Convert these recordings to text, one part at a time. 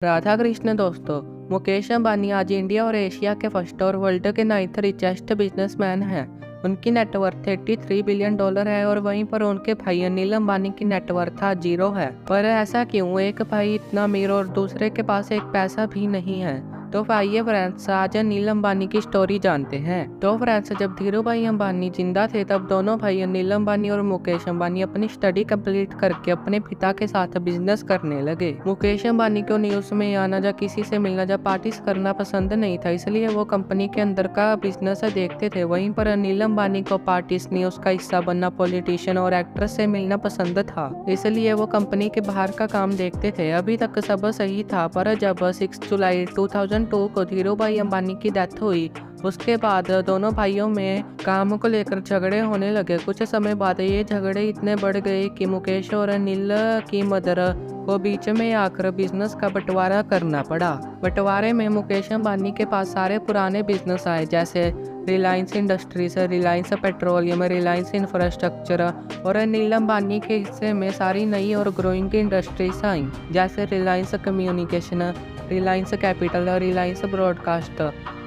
राधा कृष्ण दोस्तों, मुकेश अंबानी आज इंडिया और एशिया के फर्स्ट और वर्ल्ड के 9th रिचेस्ट बिजनेसमैन हैं। उनकी नेटवर्थ $83 बिलियन है और वहीं पर उनके भाई अनिल अंबानी की नेटवर्थ आज 0 है। पर ऐसा क्यों? एक भाई इतना अमीर और दूसरे के पास एक पैसा भी नहीं है। तो आइए फ्रेंड्स, आज अनिल अंबानी की स्टोरी जानते हैं। तो फ्रेंड्स, जब धीरू भाई अंबानी जिंदा थे तब दोनों भाई अनिल अंबानी और मुकेश अंबानी अपनी स्टडी कंप्लीट करके अपने पिता के साथ बिजनेस करने लगे। मुकेश अंबानी को न्यूज में आना या किसी से मिलना या पार्टीज करना पसंद नहीं था, इसलिए वो कंपनी के अंदर का बिजनेस देखते थे। वहीं पर अनिल अंबानी को पार्टीज, न्यूज का हिस्सा बनना, पॉलिटिशियन और एक्ट्रेस से मिलना पसंद था, इसलिए वो कंपनी के बाहर का काम देखते थे। अभी तक सब सही था, पर जब 6 जुलाई 2002 को धीरू भाई अंबानी की डेथ हुई, उसके बाद दोनों भाइयों में काम को लेकर झगड़े होने लगे। कुछ समय बाद ये झगड़े इतने बढ़ गए कि मुकेश और अनिल की मदर को बीच में आकर बिजनेस का बंटवारा करना पड़ा। बंटवारे में मुकेश अंबानी के पास सारे पुराने बिजनेस आए, जैसे Reliance industries, Reliance petroleum, Reliance infrastructure, और अनिल अंबानी के हिस्से में सारी नई और ग्रोइंग इंडस्ट्रीज आई, जैसे रिलायंस कम्युनिकेशन, रिलायंस कैपिटल और रिलायंस ब्रॉडकास्ट।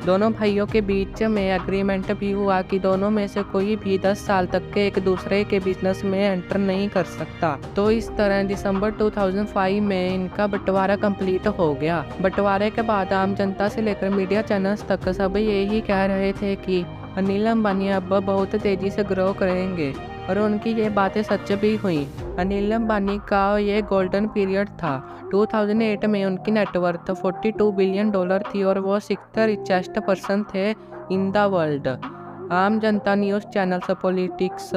दोनों भाइयों के बीच में एग्रीमेंट भी हुआ कि दोनों में से कोई भी 10 साल तक के एक दूसरे के बिजनेस में एंटर नहीं कर सकता। तो इस तरह दिसंबर 2005 में इनका बंटवारा कंप्लीट हो गया। बंटवारे के बाद आम जनता से लेकर मीडिया चैनल्स तक सब यही कह रहे थे कि अनिल अंबानी अब बहुत तेजी से ग्रो करेंगे, और उनकी ये बातें सच भी हुई। अनिल अंबानी का ये गोल्डन पीरियड था। 2008 में उनकी नेटवर्थ $42 बिलियन थी और वो 6th रिचेस्ट पर्सन थे इन द वर्ल्ड। आम जनता, news channels, politics,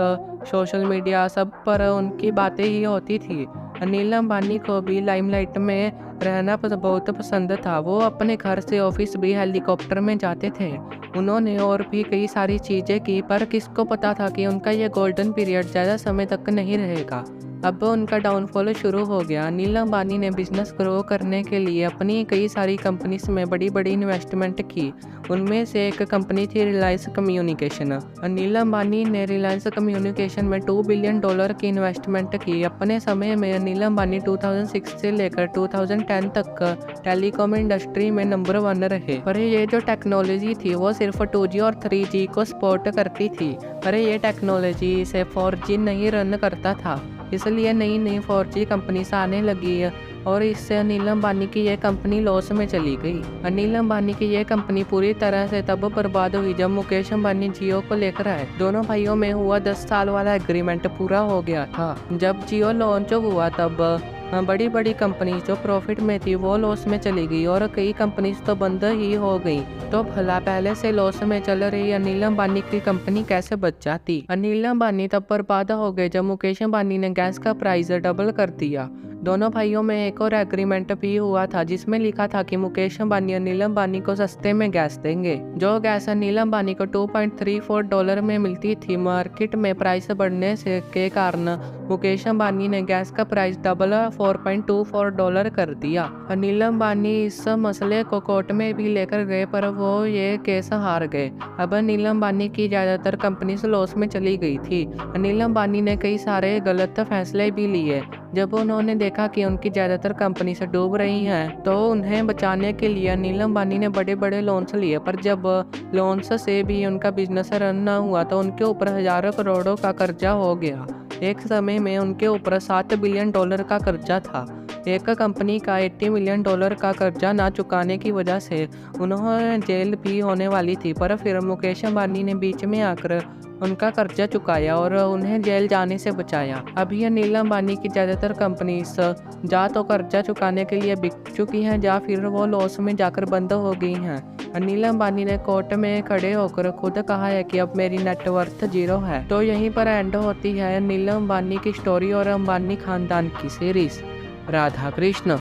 social media, सब पर उनकी बातें ही होती थी। अनिल अंबानी को भी लाइमलाइट में रहना बहुत पसंद था। वो अपने घर से ऑफिस भी हेलीकॉप्टर में जाते थे। उन्होंने और भी कई सारी चीज़ें की, पर किसको पता था कि उनका ये गोल्डन पीरियड ज़्यादा समय तक नहीं रहेगा। अब उनका डाउनफॉल शुरू हो गया। अनिल अंबानी ने बिजनेस ग्रो करने के लिए अपनी कई सारी कंपनीज में बड़ी बड़ी इन्वेस्टमेंट की। उनमें से एक कंपनी थी रिलायंस कम्युनिकेशन। अनिल अंबानी ने रिलायंस कम्युनिकेशन में $2 बिलियन की इन्वेस्टमेंट की। अपने समय में अनिल अंबानी 2006 से लेकर 2010 तक टेलीकॉम इंडस्ट्री में नंबर 1 रहे। पर ये जो टेक्नोलॉजी थी वो सिर्फ 2G और 3G को सपोर्ट करती थी, पर ये टेक्नोलॉजी से 4G नहीं रन करता था, इसलिए नई नई 4G कंपनीज आने लगी और इससे अनिल अंबानी की यह कंपनी लॉस में चली गई। अनिल अंबानी की यह कंपनी पूरी तरह से तब बर्बाद हुई जब मुकेश अंबानी जियो को लेकर आए। दोनों भाइयों में हुआ 10 साल वाला एग्रीमेंट पूरा हो गया था। जब जियो लॉन्च हुआ तब बड़ी बड़ी कंपनी जो प्रॉफिट में थी वो लॉस में चली गई और कई कंपनीज तो बंद ही हो गई। तो भला पहले से लॉस में चल रही अनिल अंबानी की कंपनी कैसे बच जाती? अनिल अंबानी तब बर्बाद हो गए जब मुकेश अंबानी ने गैस का प्राइस डबल कर दिया। दोनों भाइयों में एक और एग्रीमेंट भी हुआ था जिसमें लिखा था कि मुकेश अंबानी अनिल अंबानी को सस्ते में गैस देंगे। जो गैस अनिल अंबानी को $2.34 में मिलती थी, मार्केट में प्राइस बढ़ने से के कारण मुकेश अंबानी ने गैस का प्राइस डबल $4.24 कर दिया। अनिल अंबानी इस मसले को कोर्ट में भी लेकर गए, पर वो ये केस हार गए। अब अनिल अंबानी की ज़्यादातर कंपनीज लॉस में चली गई थी। अनिल अंबानी ने कई सारे गलत फैसले भी लिए। जब उन्होंने देखा कि उनकी ज़्यादातर कंपनी से डूब रही हैं, तो उन्हें बचाने के लिए अनिल अंबानी ने बड़े बड़े लोन्स लिए। पर जब लोन्स से भी उनका बिजनेस रन न हुआ तो उनके ऊपर हजारों करोड़ों का कर्जा हो गया। एक समय में उनके ऊपर $7 बिलियन का कर्जा था। एक कंपनी का $80 मिलियन का कर्जा ना चुकाने की वजह से उन्होंने जेल भी होने वाली थी, पर फिर मुकेश अंबानी ने बीच में आकर उनका कर्जा चुकाया और उन्हें जेल जाने से बचाया। अभी अनिल अंबानी की ज़्यादातर कंपनीज या तो कर्जा चुकाने के लिए बिक चुकी हैं या फिर वो लॉस में जाकर बंद हो गई हैं। अनिल अंबानी ने कोर्ट में खड़े होकर खुद कहा है कि अब मेरी नेटवर्थ 0 है। तो यहीं पर एंड होती है अनिल अंबानी की स्टोरी और अंबानी खानदान की सीरीज। राधा कृष्ण।